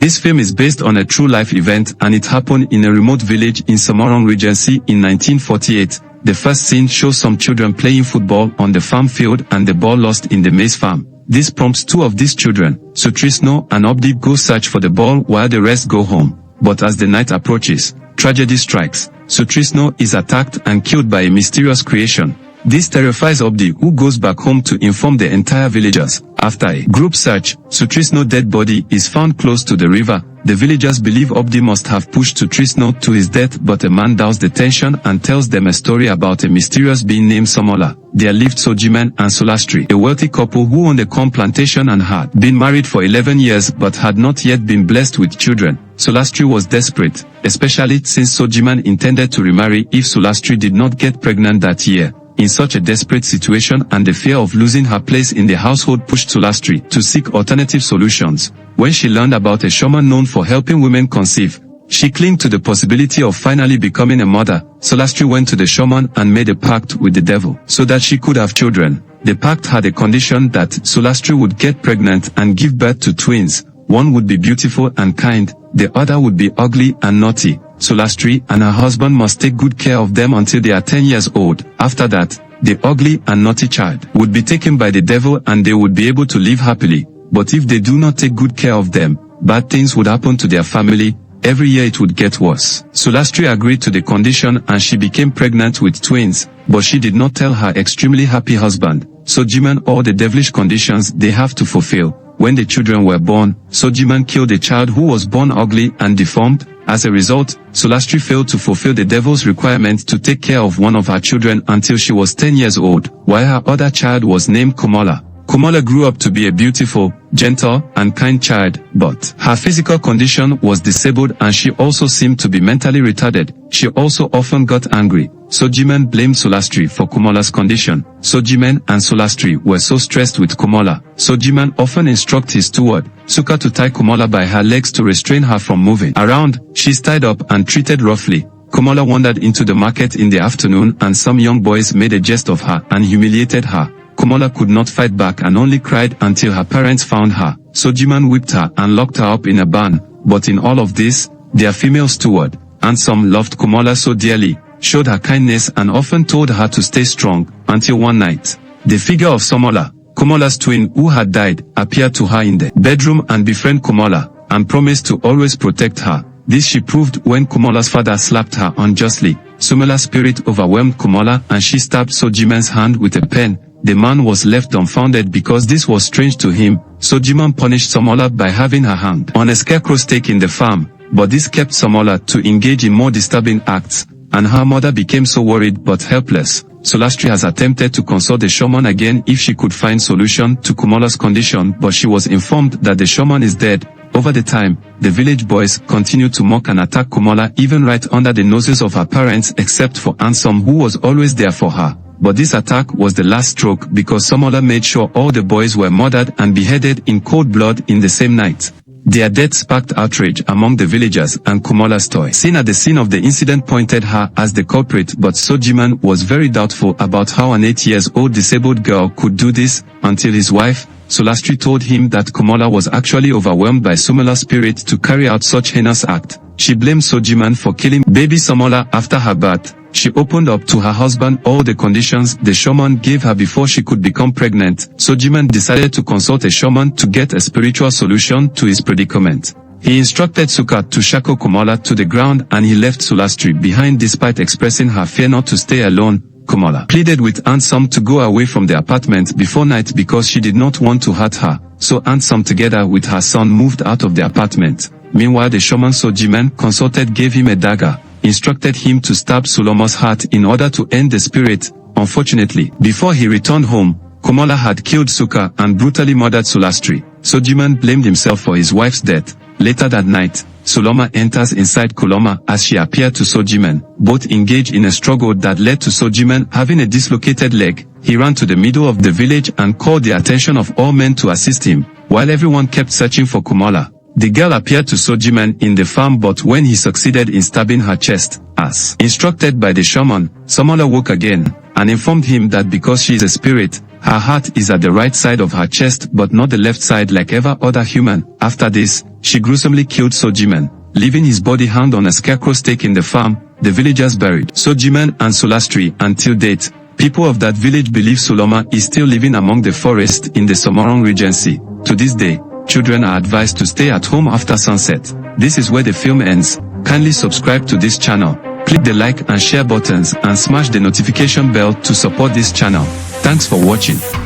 This film is based on a true-life event and it happened in a remote village in Samorong Regency in 1948. The first scene shows some children playing football on the farm field and the ball lost in the maize farm. This prompts two of these children, Sutrisno and Obdi, go search for the ball while the rest go home. But as the night approaches, tragedy strikes. Sutrisno is attacked and killed by a mysterious creation. This terrifies Obdi, who goes back home to inform the entire villagers. After a group search, Sutrisno's dead body is found close to the river. The villagers believe Obdi must have pushed Sutrisno to his death, but a man doubts the tension and tells them a story about a mysterious being named Somola. There lived Sojiman and Solastri, a wealthy couple who owned a corn plantation and had been married for 11 years but had not yet been blessed with children. Solastri was desperate, especially since Sojiman intended to remarry if Solastri did not get pregnant that year. In such a desperate situation and the fear of losing her place in the household pushed Solastri to seek alternative solutions. When she learned about a shaman known for helping women conceive, she clung to the possibility of finally becoming a mother. Solastri went to the shaman and made a pact with the devil so that she could have children. The pact had a condition that Solastri would get pregnant and give birth to twins. One would be beautiful and kind, the other would be ugly and naughty. Solastri and her husband must take good care of them until they are 10 years old. After that, the ugly and naughty child would be taken by the devil and they would be able to live happily. But if they do not take good care of them, bad things would happen to their family. Every year it would get worse. Solastri agreed to the condition and she became pregnant with twins, but she did not tell her extremely happy husband, Sojiman, all the devilish conditions they have to fulfill. When the children were born, Sojiman killed a child who was born ugly and deformed. As a result, Solastri failed to fulfill the devil's requirement to take care of one of her children until she was 10 years old, while her other child was named Komola. Komola grew up to be a beautiful, gentle, and kind child, but her physical condition was disabled and she also seemed to be mentally retarded. She also often got angry. Sojiman blamed Solastri for Komola's condition. Sojiman and Solastri were so stressed with Komola. Sojiman often instructed his steward, Suka, to tie Komola by her legs to restrain her from moving around. She's tied up and treated roughly. Komola wandered into the market in the afternoon and some young boys made a jest of her and humiliated her. Komola could not fight back and only cried until her parents found her. Sojiman whipped her and locked her up in a barn. But in all of this, their female steward, Ansom, loved Komola so dearly, showed her kindness and often told her to stay strong, until one night, the figure of Somola, Komola's twin who had died, appeared to her in the bedroom and befriended Komola, and promised to always protect her. This she proved when Komola's father slapped her unjustly. Somola's spirit overwhelmed Komola and she stabbed Sojiman's hand with a pen. The man was left dumbfounded because this was strange to him. Sojiman punished Somola by having her hanged on a scarecrow stake in the farm, but this kept Somola to engage in more disturbing acts, and her mother became so worried but helpless. Solastri has attempted to consult the shaman again if she could find solution to Komola's condition, but she was informed that the shaman is dead. Over the time, the village boys continued to mock and attack Komola even right under the noses of her parents, except for Ansom, who was always there for her. But this attack was the last stroke because Somola made sure all the boys were murdered and beheaded in cold blood in the same night. Their death sparked outrage among the villagers and Komola's toy seen at the scene of the incident pointed her as the culprit, but Sojiman was very doubtful about how an 8-year-old disabled girl could do this, until his wife, Solastri, told him that Komola was actually overwhelmed by Somola's spirit to carry out such heinous act. She blamed Sojiman for killing baby Somola after her birth. She opened up to her husband all the conditions the shaman gave her before she could become pregnant. Sojiman decided to consult a shaman to get a spiritual solution to his predicament. He instructed Suka to shackle Komola to the ground and he left Solastri behind despite expressing her fear not to stay alone. Komola pleaded with Ansom to go away from the apartment before night because she did not want to hurt her, so Ansom together with her son moved out of the apartment. Meanwhile, the shaman Sojiman consulted gave him a dagger, instructed him to stab Solomon's heart in order to end the spirit. Unfortunately, before he returned home, Komola had killed Suka and brutally murdered Solastri. Sojiman blamed himself for his wife's death. Later that night, Soloma enters inside Koloma as she appeared to Sojiman. Both engaged in a struggle that led to Sojiman having a dislocated leg. He ran to the middle of the village and called the attention of all men to assist him, while everyone kept searching for Komola. The girl appeared to Sojiman in the farm, but when he succeeded in stabbing her chest, as instructed by the shaman, Somola woke again, and informed him that because she is a spirit, Her heart is at the right side of her chest but not the left side like every other human. After this, she gruesomely killed Sojiman, leaving his body hung on a scarecrow stake in the farm. The villagers buried Sojiman and Solastri. Until date, people of that village believe Soloma is still living among the forest in the Somorong Regency. To this day, children are advised to stay at home after sunset. This is where the film ends. Kindly subscribe to this channel, click the like and share buttons and smash the notification bell to support this channel. Thanks for watching.